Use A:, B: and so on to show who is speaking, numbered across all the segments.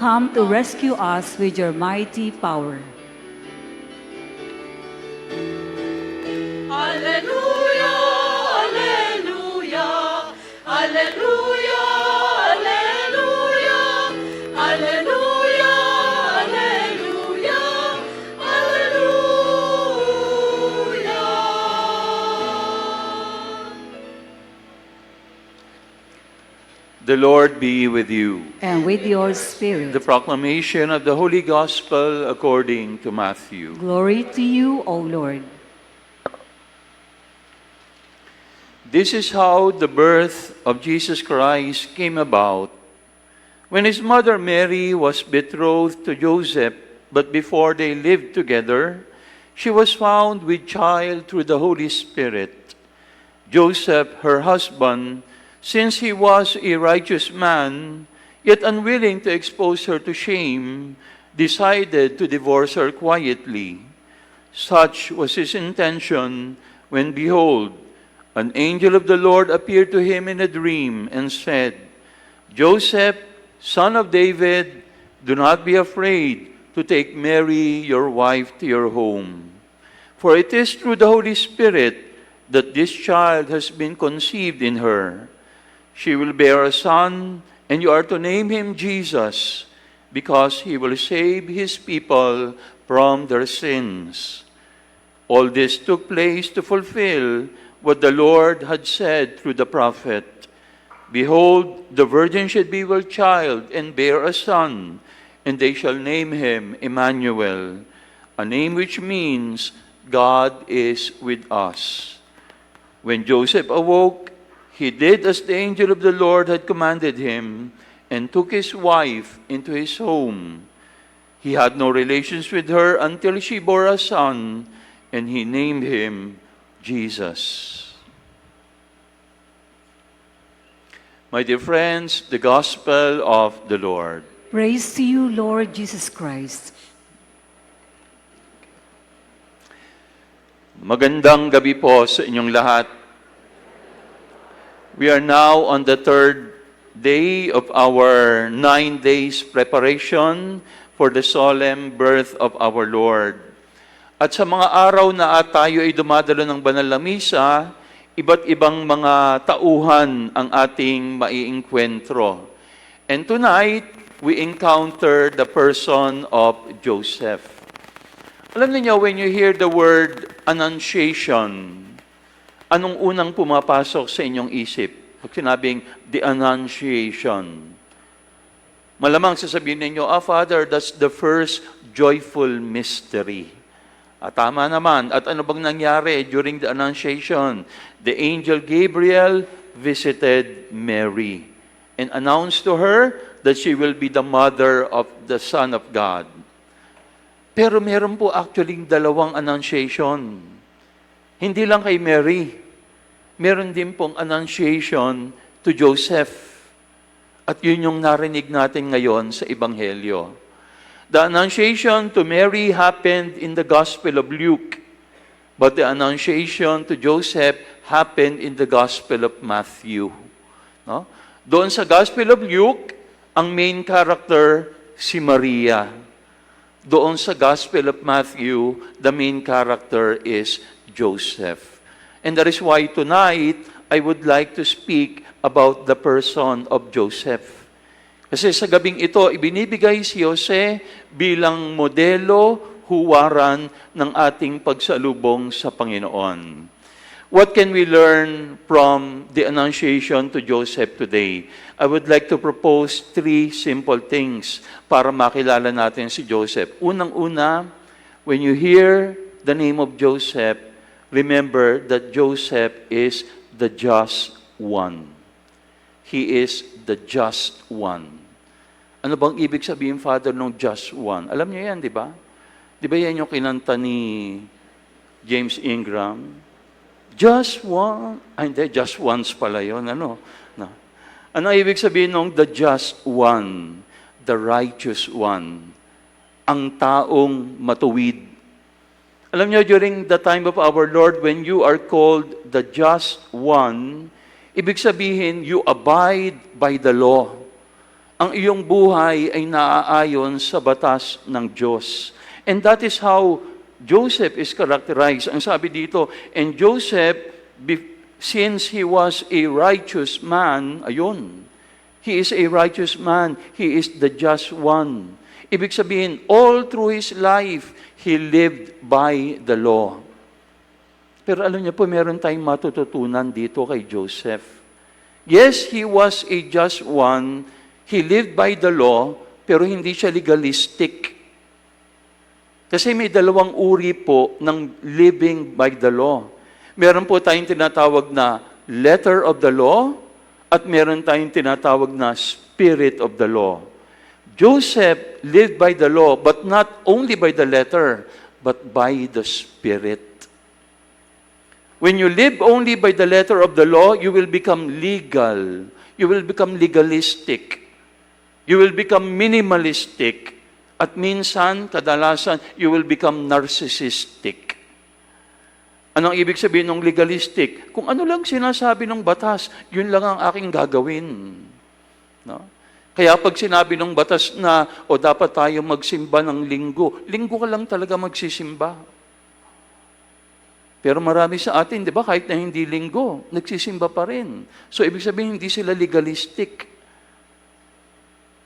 A: come to rescue us with your mighty power.
B: Alleluia, alleluia, alleluia, alleluia, alleluia, alleluia, alleluia.
C: The Lord be with you.
A: And with your spirit.
C: The proclamation of the Holy Gospel according to Matthew.
A: Glory to you, O Lord.
C: This is how the birth of Jesus Christ came about. When his mother Mary was betrothed to Joseph, but before they lived together, she was found with child through the Holy Spirit. Joseph, her husband, since he was a righteous man, yet unwilling to expose her to shame, decided to divorce her quietly. Such was his intention when, behold, an angel of the Lord appeared to him in a dream and said, Joseph, son of David, do not be afraid to take Mary, your wife, to your home. For it is through the Holy Spirit that this child has been conceived in her. She will bear a son, and you are to name him Jesus, because he will save his people from their sins. All this took place to fulfill what the Lord had said through the prophet. Behold, the virgin should be with child and bear a son, and they shall name him Emmanuel, a name which means God is with us. When Joseph awoke, he did as the angel of the Lord had commanded him, and took his wife into his home. He had no relations with her until she bore a son, and he named him Jesus. My dear friends, the Gospel of the Lord.
A: Praise to you, Lord Jesus Christ.
C: Magandang gabi po sa inyong lahat. We are now on the third day of our 9 days preparation for the solemn birth of our Lord. At sa mga araw na tayo ay dumadalo ng banal na misa, iba't ibang mga tauhan ang ating maiengkwentro. And tonight, we encounter the person of Joseph. Alam niyo, when you hear the word annunciation, anong unang pumapasok sa inyong isip? Pag sinabing the annunciation, malamang sasabihin ninyo, Father, that's the first joyful mystery. Tama naman. At ano bang nangyari during the annunciation? The angel Gabriel visited Mary and announced to her that she will be the mother of the Son of God. Pero meron po actually dalawang annunciation. Hindi lang kay Mary. Meron din pong annunciation to Joseph. At yun yung narinig natin ngayon sa Ebanghelyo. The annunciation to Mary happened in the Gospel of Luke, but the annunciation to Joseph happened in the Gospel of Matthew. No? Doon sa Gospel of Luke, ang main character si Maria. Doon sa Gospel of Matthew, the main character is Joseph. And that is why tonight, I would like to speak about the person of Joseph. Kasi sa gabing ito, ibinibigay si Jose bilang modelo, huwaran ng ating pagsalubong sa Panginoon. What can we learn from the annunciation to Joseph today? I would like to propose 3 simple things para makilala natin si Joseph. Unang-una, when you hear the name of Joseph, remember that Joseph is the just one. He is the just one. Ano bang ibig sabihin, Father, ng just one? Alam niyo yan, di ba? Di ba yan yung kinanta ni James Ingram? Just one. Ay, hindi, just once pala yun. Ano? No. Ano ibig sabihin ng the just one? The righteous one. Ang taong matuwid. Alam niyo, during the time of our Lord, when you are called the just one, ibig sabihin, you abide by the law. ang iyong buhay ay naaayon sa batas ng Diyos. And that is how Joseph is characterized. Ang sabi dito, and Joseph, since he was a righteous man, ayun, he is a righteous man, he is the just one. Ibig sabihin, all through his life, he lived by the law. Pero alam niyo po, meron tayong matututunan dito kay Joseph. Yes, he was a just one, he lived by the law, pero hindi siya legalistic. Kasi may dalawang uri po ng living by the law. Meron po tayong tinatawag na letter of the law at meron tayong tinatawag na spirit of the law. Joseph lived by the law, but not only by the letter, but by the spirit. When you live only by the letter of the law, you will become legal. You will become legalistic. You will become minimalistic. At minsan, kadalasan, you will become narcissistic. Anong ibig sabihin ng legalistic? Kung ano lang sinasabi ng batas, yun lang ang aking gagawin. No? Kaya pag sinabi ng batas na, o dapat tayo magsimba ng linggo, linggo ka lang talaga magsisimba. Pero marami sa atin, di ba, kahit na hindi linggo, nagsisimba pa rin. So ibig sabihin, hindi sila legalistic.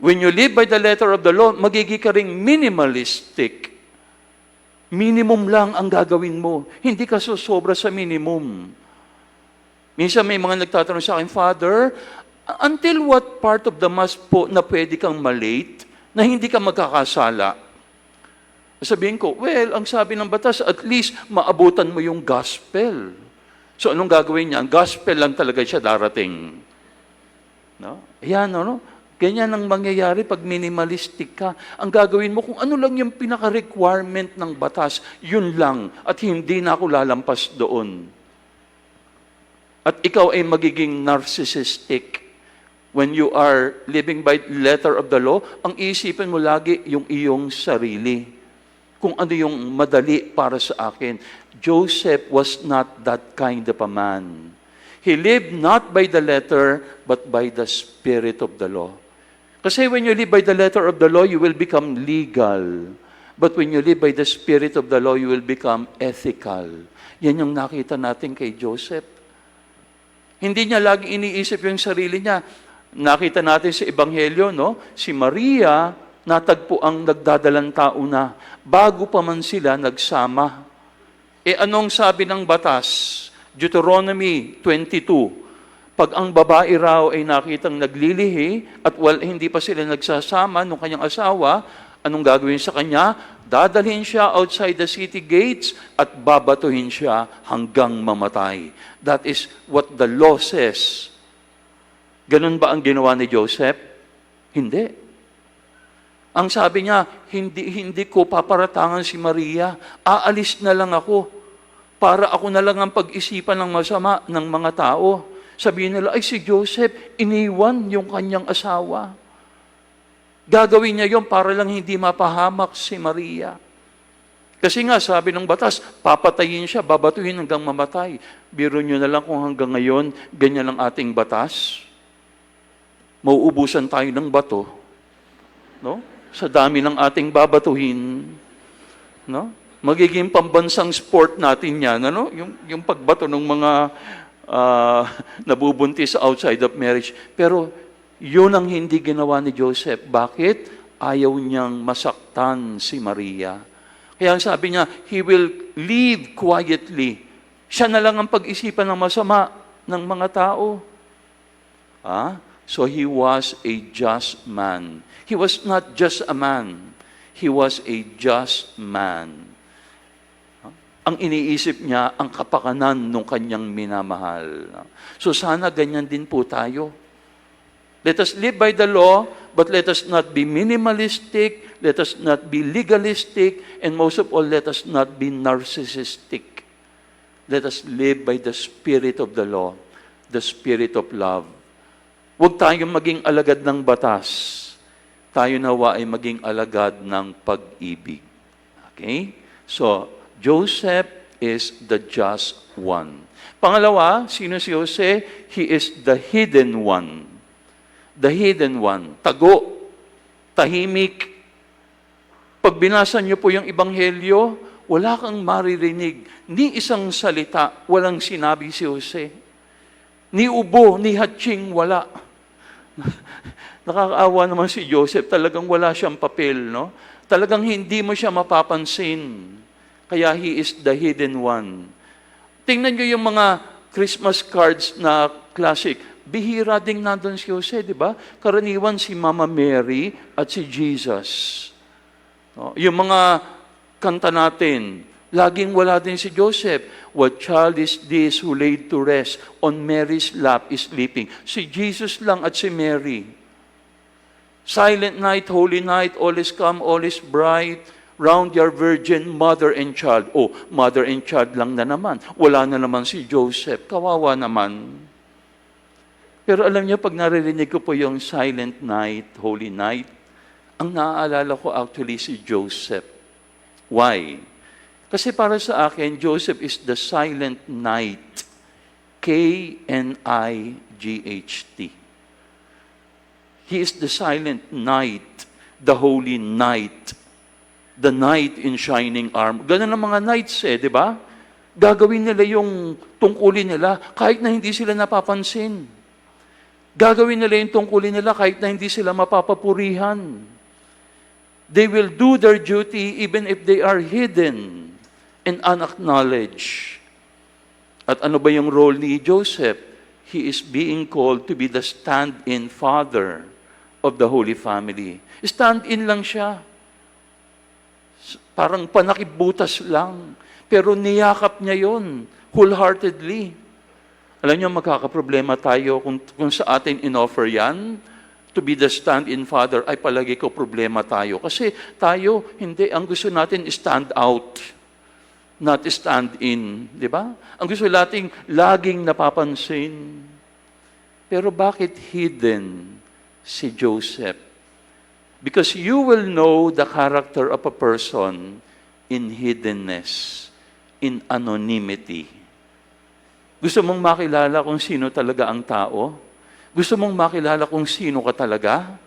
C: When you live by the letter of the law, magiging ka ring minimalistic. Minimum lang ang gagawin mo. Hindi ka sosobra sa minimum. Minsan may mga nagtatanong sa akin, Father, until what part of the Mass po na pwede kang malate, na hindi ka magkakasala? Sabihin ko, well, ang sabi ng batas, at least maabutan mo yung gospel. So anong gagawin niya? Ang gospel lang talaga siya darating. No? Ayan, no? Ganyan ang mangyayari pag minimalistic ka. Ang gagawin mo, kung ano lang yung pinaka-requirement ng batas, yun lang. At hindi na ako lalampas doon. At ikaw ay magiging narcissistic. When you are living by letter of the law, ang isipin mo lagi yung iyong sarili. Kung ano yung madali para sa akin. Joseph was not that kind of a man. He lived not by the letter, but by the spirit of the law. Kasi when you live by the letter of the law, you will become legal. But when you live by the spirit of the law, you will become ethical. Yan yung nakita natin kay Joseph. Hindi niya lagi iniisip yung sarili niya. Nakita natin sa Ebanghelyo, no? Si Maria, natagpo ang nagdadalang tao na, bago pa man sila nagsama. Anong sabi ng batas? Deuteronomy 22. Pag ang babae raw ay nakitang naglilihi at hindi pa sila nagsasama nung kanyang asawa, anong gagawin sa kanya? Dadalhin siya outside the city gates at babatuhin siya hanggang mamatay. That is what the law says. Ganun ba ang ginawa ni Joseph? Hindi. Ang sabi niya, hindi ko paparatangan si Maria. Aalis na lang ako para ako na lang ang pag-isipan ng masama ng mga tao. Sabihin nila, ay si Joseph, iniwan yung kanyang asawa. Gagawin niya yon para lang hindi mapahamak si Maria. Kasi nga, sabi ng batas, papatayin siya, babatuhin hanggang mamatay. Biro nyo na lang kung hanggang ngayon, ganyan ang ating batas. Mauubusan tayo ng bato. No? Sa dami ng ating babatuhin. No? Magiging pambansang sport natin yan. Ano? Yung pagbato ng mga nabubuntis outside of marriage. Pero yun ang hindi ginawa ni Joseph. Bakit? Ayaw niyang masaktan si Maria. Kaya ang sabi niya, he will live quietly. Siya na lang ang pag-isipan ng masama ng mga tao. So he was a just man. He was not just a man. He was a just man. Ang iniisip niya, ang kapakanan ng kanyang minamahal. So sana ganyan din po tayo. Let us live by the law, but let us not be minimalistic, let us not be legalistic, and most of all, let us not be narcissistic. Let us live by the spirit of the law, the spirit of love. Huwag tayong maging alagad ng batas. Tayo nawa ay maging alagad ng pag-ibig. Okay? So, Joseph is the just one. Pangalawa, sino si Jose? He is the hidden one. the hidden one. Tago, tahimik. Pag binasa niyo po yung Ebanghelyo, wala kang maririnig. Ni isang salita, walang sinabi si Jose. Ni ubo, ni hatching, wala. Nakakaawa naman si Joseph, talagang wala siyang papel, no? Talagang hindi mo siya mapapansin. Kaya he is the hidden one. Tingnan niyo yung mga Christmas cards na classic. Bihira ding nandun si Jose, di ba? Karaniwan si Mama Mary at si Jesus. No? Yung mga kanta natin, laging wala din si Joseph. What child is this who laid to rest on Mary's lap is sleeping? Si Jesus lang at si Mary. Silent night, holy night, all is calm, all is bright. Round your virgin, mother and child. Oh, mother and child lang na naman. Wala na naman si Joseph. Kawawa naman. Pero alam niyo, pag naririnig ko po yung silent night, holy night, ang naaalala ko actually si Joseph. Why? Kasi para sa akin, Joseph is the silent night. K-N-I-G-H-T. He is the silent night, the holy night, the knight in shining armor. Ganun ang mga knights di ba? Gagawin nila yung tungkulin nila kahit na hindi sila napapansin. Gagawin nila yung tungkulin nila kahit na hindi sila mapapapurihan. They will do their duty even if they are hidden and unacknowledged. At ano ba yung role ni Joseph? He is being called to be the stand-in father of the Holy Family. Stand-in lang siya. Parang panakibutas lang. Pero niyakap niya yon wholeheartedly. Alam niyo, magkakaproblema tayo kung sa atin in-offer yan, to be the stand-in father, ay palagi ko problema tayo. Kasi tayo, hindi, ang gusto natin is stand out, not stand in. Di ba? Ang gusto natin laging napapansin. Pero bakit hidden si Joseph? Because you will know the character of a person in hiddenness, in anonymity. Gusto mong makilala kung sino talaga ang tao? Gusto mong makilala kung sino ka talaga?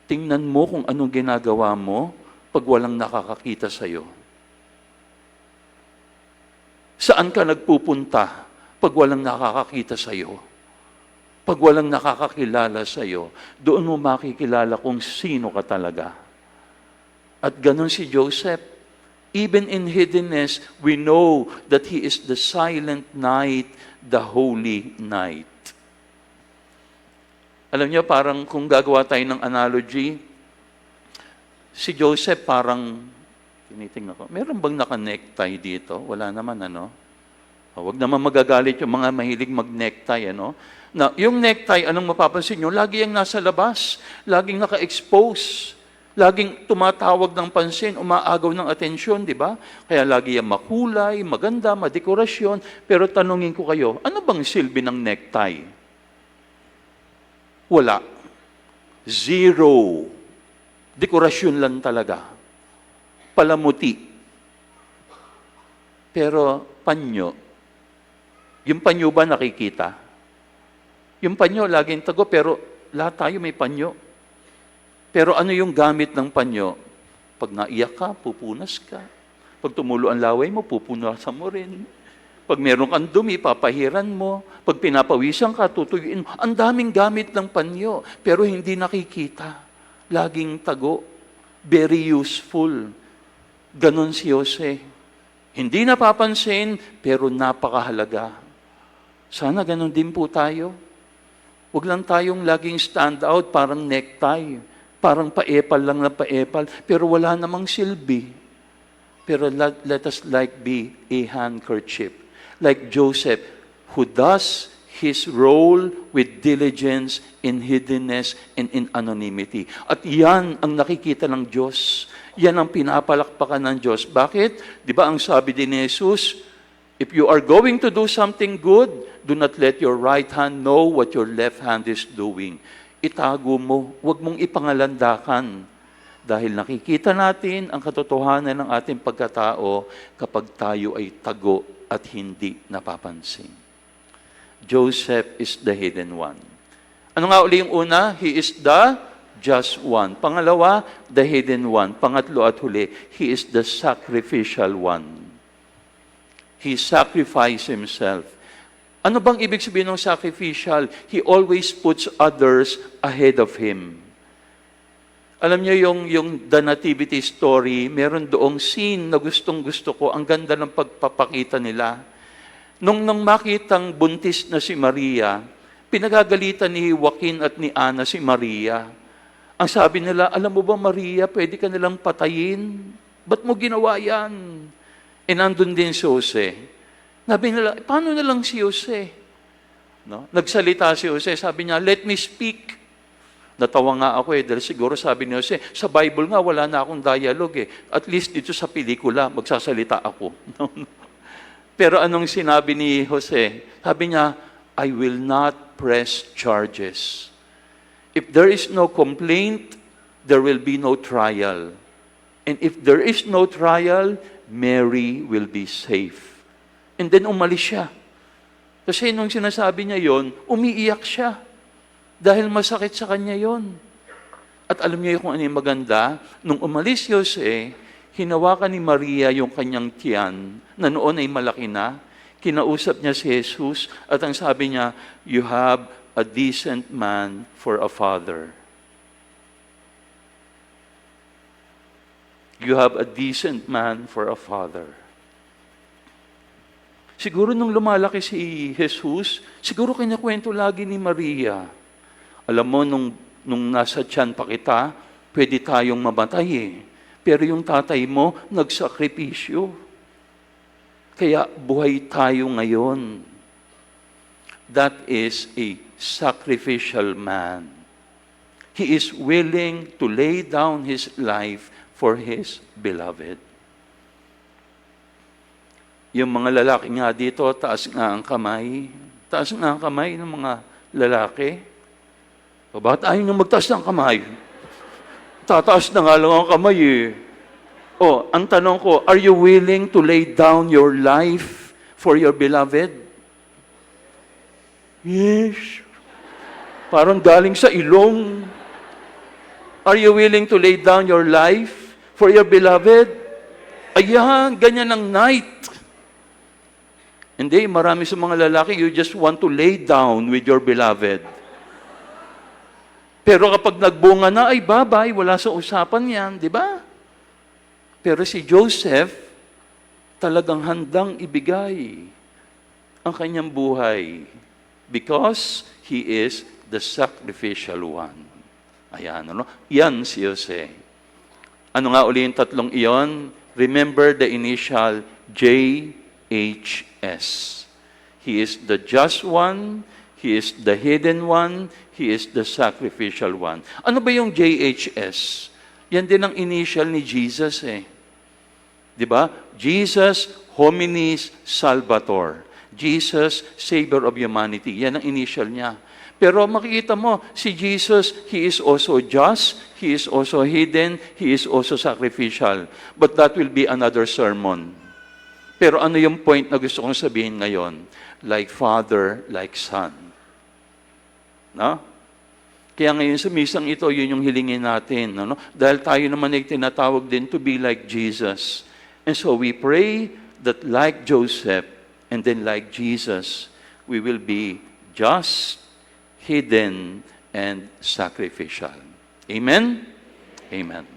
C: Tingnan mo kung anong ginagawa mo pag walang nakakakita sa'yo. Saan ka nagpupunta pag walang nakakakita sa'yo? Pag walang nakakakilala sa'yo, doon mo makikilala kung sino ka talaga. At ganun si Joseph. Even in hiddenness, we know that he is the silent night, the holy night. Alam niyo, parang kung gagawa tayo ng analogy, si Joseph parang, tinitingnan ko, meron bang naka-necktie dito? Wala naman, ano? Huwag naman magagalit yung mga mahilig mag-necktie, ano? Na, yung necktie, anong mapapansin nyo? Lagi yung nasa labas. Laging naka-expose. Laging tumatawag ng pansin, umaagaw ng atensyon, di ba? Kaya lagi yung makulay, maganda, madekorasyon. Pero tanungin ko kayo, ano bang silbi ng necktie? Wala. Zero. Dekorasyon lang talaga. Palamuti. Pero panyo. Yung panyo ba nakikita? Yung panyo laging tago, pero lahat tayo may panyo. Pero ano yung gamit ng panyo? Pag naiyak ka, pupunas ka. Pag tumulo ang laway mo, pupunasan mo rin. Pag meron kang dumi, papahiran mo. Pag pinapawisan ka, tutuyuin mo. Ang daming gamit ng panyo, pero hindi nakikita. Laging tago. Very useful. Ganon si Jose. Hindi napapansin, pero napakahalaga. Sana ganon din po tayo. Huwag lang tayong laging stand out, parang necktie. Parang paepal lang na paepal, pero wala namang silbi. Pero let us be a handkerchief. Like Joseph, who does his role with diligence in hiddenness and in anonymity. At yan ang nakikita ng Diyos. Yan ang pinapalakpakan ng Diyos. Bakit? Di ba ang sabi din ni Jesus, if you are going to do something good, do not let your right hand know what your left hand is doing. Itago mo, huwag mong ipangalandakan. Dahil nakikita natin ang katotohanan ng ating pagkatao kapag tayo ay tago at hindi napapansin. Joseph is the hidden one. Ano nga uli yung una? He is the just one. Pangalawa, the hidden one. Pangatlo at huli, He is the sacrificial one. He sacrificed Himself. Ano bang ibig sabihin ng sacrificial? He always puts others ahead of Him. Alam niyo yung The Nativity Story, meron doong scene na gustong-gusto ko. Ang ganda ng pagpapakita nila. Nung makitang buntis na si Maria, pinagagalitan ni Joaquin at ni Ana si Maria. Ang sabi nila, alam mo ba Maria, pwede ka nilang patayin? Ba't mo ginawa yan? E nandun din si Jose. Sabi nila, paano na lang si Jose? No? Nagsalita si Jose, sabi niya, let me speak. Natawa nga ako dahil siguro sabi ni Jose, sa Bible nga wala na akong dialogue At least dito sa pelikula, magsasalita ako. Pero anong sinabi ni Jose? Sabi niya, I will not press charges. If there is no complaint, there will be no trial. And if there is no trial, Mary will be safe. And then umalis siya. Kasi nung sinasabi niya yon, umiiyak siya. Dahil masakit sa kanya yon. At alam niyo kung ano yung maganda? Nung umalis si Jose, hinawakan ni Maria yung kanyang tiyan, na noon ay malaki na, kinausap niya si Jesus, at ang sabi niya, you have a decent man for a father. You have a decent man for a father. Siguro nung lumalaki si Jesus, siguro kinakwento lagi ni Maria, alam mo, nung nasa tiyan pa kita, pwede tayong mamatay Pero yung tatay mo, nagsakripisyo. Kaya buhay tayo ngayon. That is a sacrificial man. He is willing to lay down his life for his beloved. Yung mga lalaki nga dito, taas nga ang kamay. Taas nga ang kamay ng mga lalaki. O bakit ayaw nyo magtaas ng kamay? Tataas na nga lang ang kamay O, ang tanong ko, are you willing to lay down your life for your beloved? Yes. Parang galing sa ilong. Are you willing to lay down your life for your beloved? Ayan, ganyan ang night. Hindi, marami sa mga lalaki, you just want to lay down with your beloved. Pero kapag nagbunga na, ay babay, wala sa usapan yan, di ba? Pero si Joseph, talagang handang ibigay ang kanyang buhay because he is the sacrificial one. Ayan, ano? Yan si Jose. Ano nga uli yung tatlong iyon? Remember the initial JHS. He is the just one, He is the hidden one, He is the sacrificial one. Ano ba yung JHS? Yan din ang initial ni Jesus Di ba? Jesus, hominis salvator. Jesus, Savior of humanity. Yan ang initial niya. Pero makikita mo, si Jesus, He is also just, He is also hidden, He is also sacrificial. But that will be another sermon. Pero ano yung point na gusto kong sabihin ngayon? Like Father, like Son. No? Kaya ngayon sa misang ito, yun yung hilingin natin. Ano? Dahil tayo naman ay tinatawag din to be like Jesus. And so we pray that like Joseph and then like Jesus, we will be just, hidden, and sacrificial. Amen? Amen.